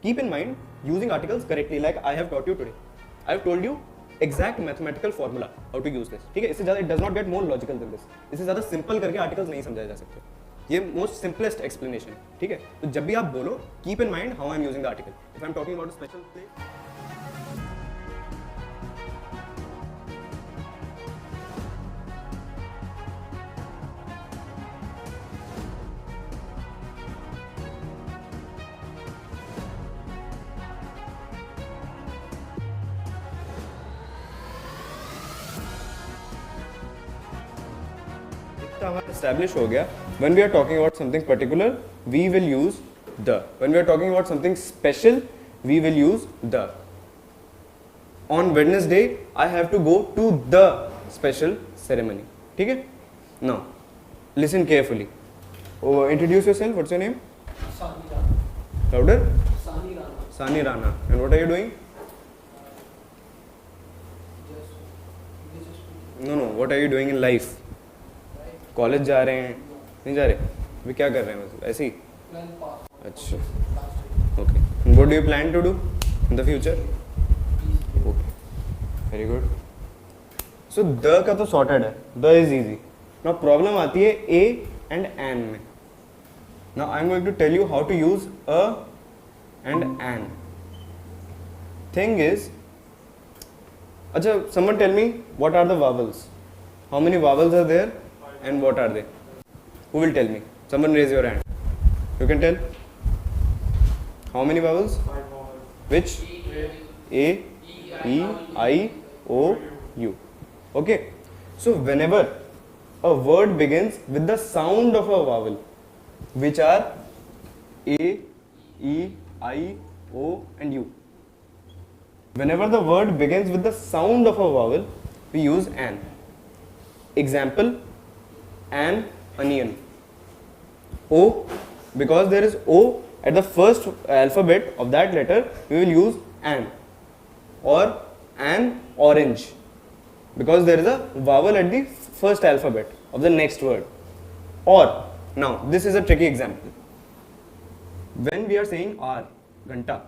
Keep in mind using articles correctly, like I have taught you today. I have told you exact mathematical formula how to use this. ठीक है, इससे ज़्यादा it does not get more logical than this. इससे ज़्यादा simple करके articles नहीं समझाए जा सकते. ये most simplest explanation. ठीक है, तो जब भी आप बोलो, keep in mind how I am using the article. If I am talking about a special place. Established हो गया. When we are talking about something particular, we will use the. When we are talking about something special, we will use the. On Wednesday, I have to go to the special ceremony. ठीक है? Now, listen carefully. Oh, introduce yourself. What's your name? Sani Rana. Louder. Sani Rana. Sani Rana. And what are you doing? No. What are you doing in life? College जा रहे हैं, नहीं जा रहे, अभी क्या कर रहे हैं, मतलब ऐसे ही. अच्छा, okay. What do you plan to do in the future? Okay, very good. So the का तो सॉर्टेड है, the is easy. Now problem आती है ए एंड एन में. Now I am going to tell you how to use a and an. Thing is, अच्छा, someone tell me what are the vowels. How many vowels are there? And what are they? Who will tell me? Someone raise your hand. You can tell. How many vowels? 5 vowels. Which? A, E, I, O, U. Okay. So whenever a word begins with the sound of a vowel, which are A, E, I, O, and U. Whenever the word begins with the sound of a vowel, we use an. Example. An onion. O, because there is O at the first alphabet of that letter, we will use an. Or an orange, because there is a vowel at the first alphabet of the next word. Or, now this is a tricky example. When we are saying R, ghanta,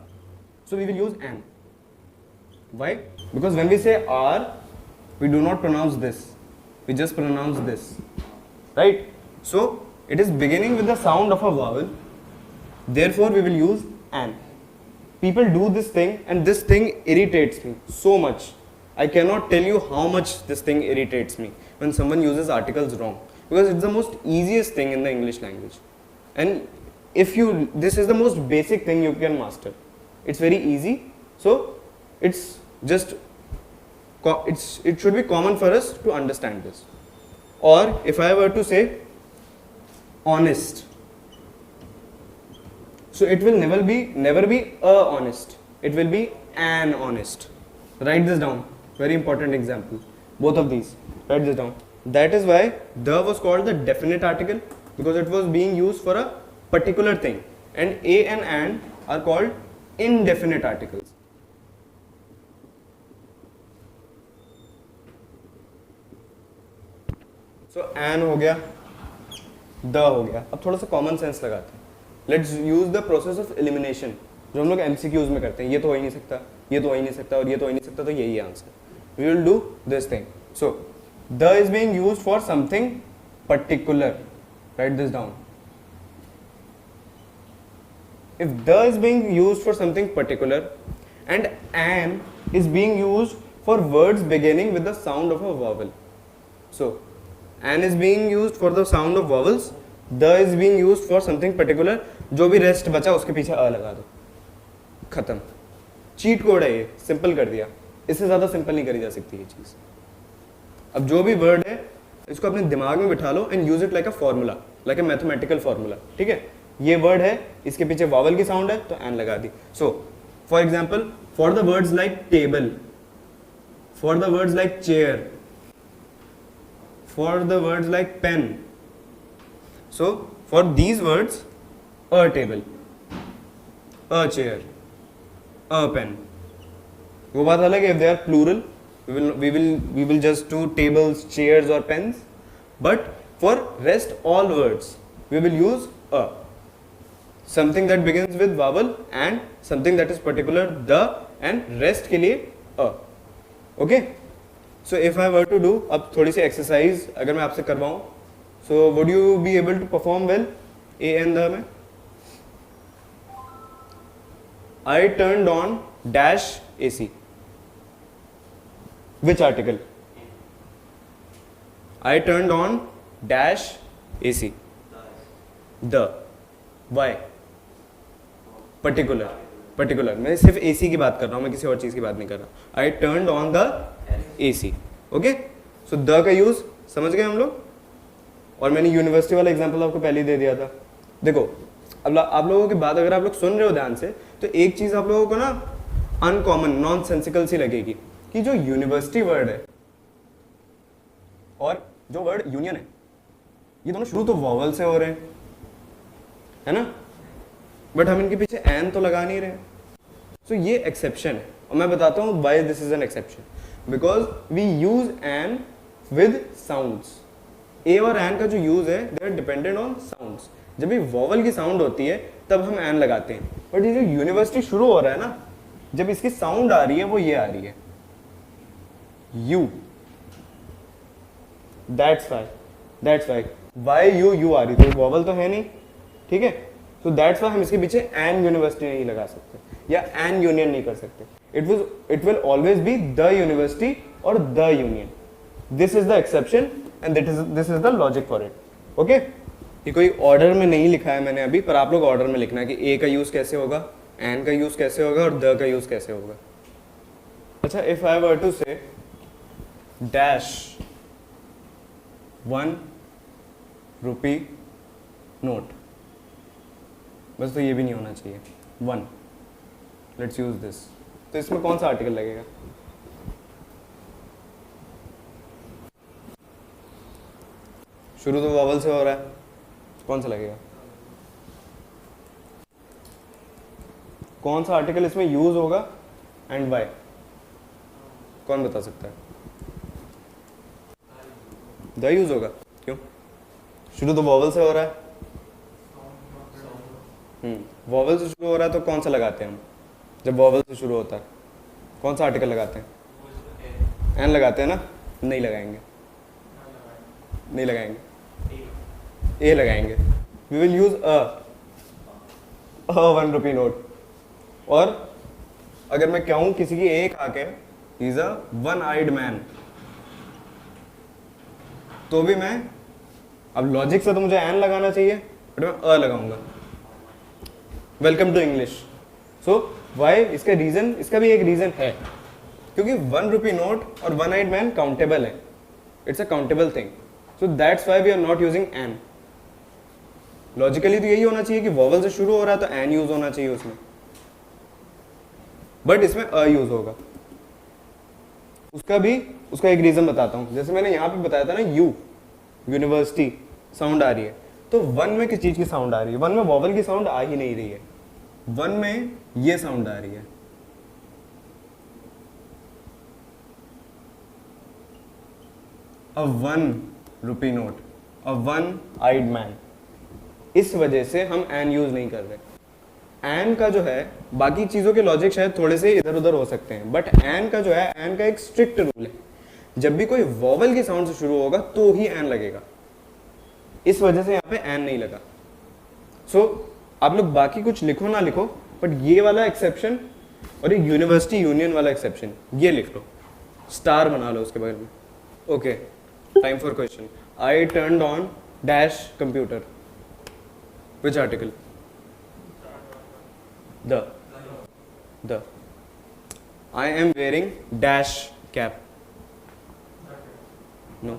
so we will use an. Why? Because when we say R, we do not pronounce this, we just pronounce this. Right? So it is beginning with the sound of a vowel, therefore we will use an. People do this thing and this thing irritates me so much. I cannot tell you how much this thing irritates me when someone uses articles wrong, because it's the most easiest thing in the English language. And if you, this is the most basic thing you can master. It's very easy, so it's just, it should be common for us to understand this. Or if I were to say honest, so it will never be a honest, it will be an honest. Write this down, very important example, both of these, write this down. That is why the was called the definite article, because it was being used for a particular thing, and a and an are called indefinite articles. So an हो गया, the हो गया. अब थोड़ा सा common sense लगाते हैं. Let's use the process of elimination, जो हम लोग एमसीक्यूज में करते हैं. ये तो हो ही नहीं सकता, ये तो हो ही नहीं सकता, और ये तो हो ही नहीं सकता, तो यही answer. We will do this thing. So the is being used for something particular. Right this down. If the is being used for something particular and an is being used for words beginning with the sound of a vowel. So an is being used for the sound of vowels, the is being used for something particular. जो भी rest बचा उसके पीछे अ लगा दो, खत्म. Cheat code है ये, सिंपल कर दिया. इससे ज़्यादा सिंपल नहीं करी जा सकती ये चीज़. अब जो भी वर्ड है इसको अपने दिमाग में बिठा लो and use it like a formula, like a mathematical formula. ठीक है, ये वर्ड है, इसके पीछे वावल की साउंड है तो एन लगा दी. So for example, for the words like table, for the words like chair, for the words like pen. So for these words, a table, a chair, a pen. वो बात अलग है. If they are plural, we will just do tables, chairs or pens. But for rest all words, we will use a. Something that begins with vowel and something that is particular the and rest के लिए a. Okay, so if I were to do, अब थोड़ी सी exercise अगर मैं आपसे करवाऊं, so would you be able to perform well a and the में? I turned on dash AC. Which article? I turned on dash AC. The. Why? Particular. Particular. मैं सिर्फ AC की बात कर रहा हूँ, मैं किसी और चीज़ की बात नहीं कर रहा. I turned on the AC. Okay? So the का यूज़ समझ गए हम लोग? और मैंने यूनिवर्सिटी वाला एग्जाम्पल आपको पहले ही दे दिया था. देखो, अब आप लोगों की बात अगर आप लोग सुन रहे हो ध्यान से, तो एक चीज आप लोगों को ना अनकॉमन, नॉन सेंसिकल सी लगेगी कि जो यूनिवर्सिटी वर्ड है और जो वर्ड यूनियन है, ये दोनों शुरू तो वॉवल से हो रहे हैं, है ना, बट हम इनके पीछे एन तो लगा नहीं रहे. सो ये एक्सेप्शन है, और मैं बताता हूँ why this is an exception. Because we use an with sounds. A और एन का जो यूज है they are dependent on sounds. जब भी वॉवल की साउंड होती है तब हम एन लगाते हैं, बट ये जो यूनिवर्सिटी शुरू हो रहा है ना, जब इसकी साउंड आ रही है वो ये आ रही है U. That's why Y U आ रही, तो वॉवल तो है नहीं, ठीक है. तो दैट्स वाई हम इसके पीछे एन यूनिवर्सिटी नहीं लगा सकते या एन यूनियन नहीं कर सकते. It will always be the university और the union. This is the exception and this is the logic for it. Okay, ये कोई ऑर्डर में नहीं लिखा है मैंने अभी, पर आप लोग ऑर्डर में लिखना है कि ए का यूज कैसे होगा, एन का यूज कैसे होगा और द का यूज कैसे होगा. अच्छा, इफ आई वर टू से डैश 1 रुपी नोट, बस तो ये भी नहीं होना चाहिए 1. Let's use this. तो इसमें कौन सा आर्टिकल लगेगा? शुरू तो वॉवल से हो रहा है, कौन सा लगेगा? कौन सा आर्टिकल इसमें यूज होगा एंड व्हाई? कौन बता सकता है? द यूज होगा. क्यों? शुरू तो वॉवल से हो रहा है. वॉवल से शुरू हो रहा है तो कौन सा लगाते हैं हम? जब वॉवल से शुरू होता है कौन सा आर्टिकल लगाते हैं? एन लगाते हैं ना? नहीं लगाएंगे, नहीं लगाएंगे, ए लगाएंगे. We will use a 1 rupee note. और अगर मैं कहूं किसी की ए खा के is a one eyed man, तो भी मैं, अब लॉजिक से तो मुझे एन लगाना चाहिए, बट मैं अ लगाऊंगा. Welcome to English. So why? इसका रीजन, इसका भी एक रीजन है, क्योंकि 1 रुपी नोट और वन आइड मैन काउंटेबल है. It's a countable thing. So that's why we are not using an. Logically तो यही होना चाहिए कि वॉवल से शुरू हो रहा है तो एन यूज होना चाहिए उसमें, बट इसमें अ यूज होगा. उसका एक रीजन बताता हूं. जैसे मैंने यहां पे बताया था ना, यू यूनिवर्सिटी साउंड आ रही है, तो 1 में किस चीज की साउंड आ रही है? 1 में वॉवल की साउंड आ ही नहीं रही है, 1 में ये साउंड आ रही है. A 1 rupee note, a one eyed man. इस वजह से हम एन यूज नहीं कर रहे. एन का जो है, बाकी चीजों के लॉजिक शायद थोड़े से इधर उधर हो सकते हैं, बट एन का जो है, एन का एक स्ट्रिक्ट रूल है, जब भी कोई वॉवल की साउंड से शुरू होगा तो ही एन लगेगा. इस वजह से यहाँ पे एन नहीं लगा. सो आप लोग बाकी कुछ लिखो ना लिखो, बट ये वाला एक्सेप्शन और ये यूनिवर्सिटी यूनियन वाला एक्सेप्शन ये लिख लो, स्टार बना लो उसके बगल में. Okay, time for question. I turned on dash computer. Which article? The. I am wearing dash cap. No.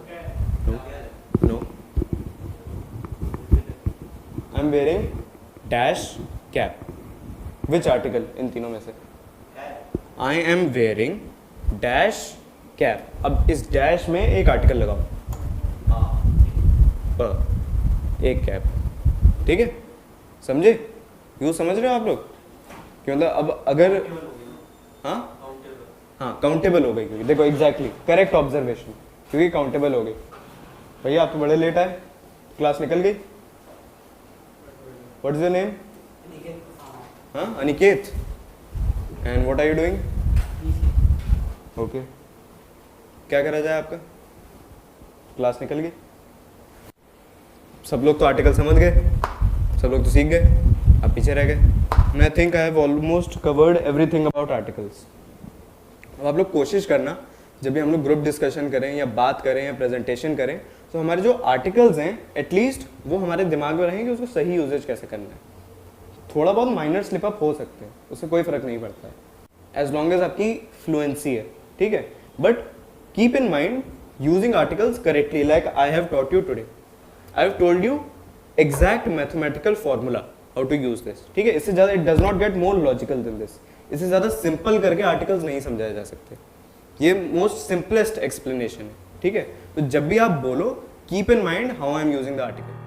I'm wearing dash cap. Which article इन तीनों में से? I am wearing dash cap. अब इस डैश में एक आर्टिकल लगाओ. एक cap. ठीक है, समझे? यू समझ रहे हो आप लोग? क्यों? मतलब अब अगर हाँ काउंटेबल हो गई, क्योंकि देखो एग्जैक्टली करेक्ट ऑब्जर्वेशन, क्योंकि काउंटेबल हो गई. भैया आप तो बड़े लेट आए, क्लास निकल गई. What is your name? हाँ Aniket, and what are you doing? Okay, क्या करा जाए आपका? क्लास निकल गई, सब लोग तो आर्टिकल समझ गए, सब लोग तो सीख गए, आप पीछे रह गए। And I think I have almost covered everything about articles. अब आप लोग कोशिश करना जब भी हम लोग ग्रुप डिस्कशन करें या बात करें या प्रेजेंटेशन करें, तो हमारे जो आर्टिकल्स हैं एटलीस्ट वो हमारे दिमाग में रहें कि उसको सही यूजेज कैसे करना है। थोड़ा बहुत माइनर स्लिप अप हो सकते हैं, उससे कोई फर्क नहीं पड़ता है, एज लॉन्ग एज आपकी फ्लुएंसी है, ठीक है। But keep in mind using articles correctly, like I have taught you today, I have told you exact mathematical formula how to use this, ठीक है। इससे ज़्यादा it does not get more logical than this. इससे ज़्यादा simple करके articles नहीं समझाए जा सकते, ये मोस्ट सिंपलेस्ट एक्सप्लेनेशन है, ठीक है। तो जब भी आप बोलो keep in mind how I am using the article.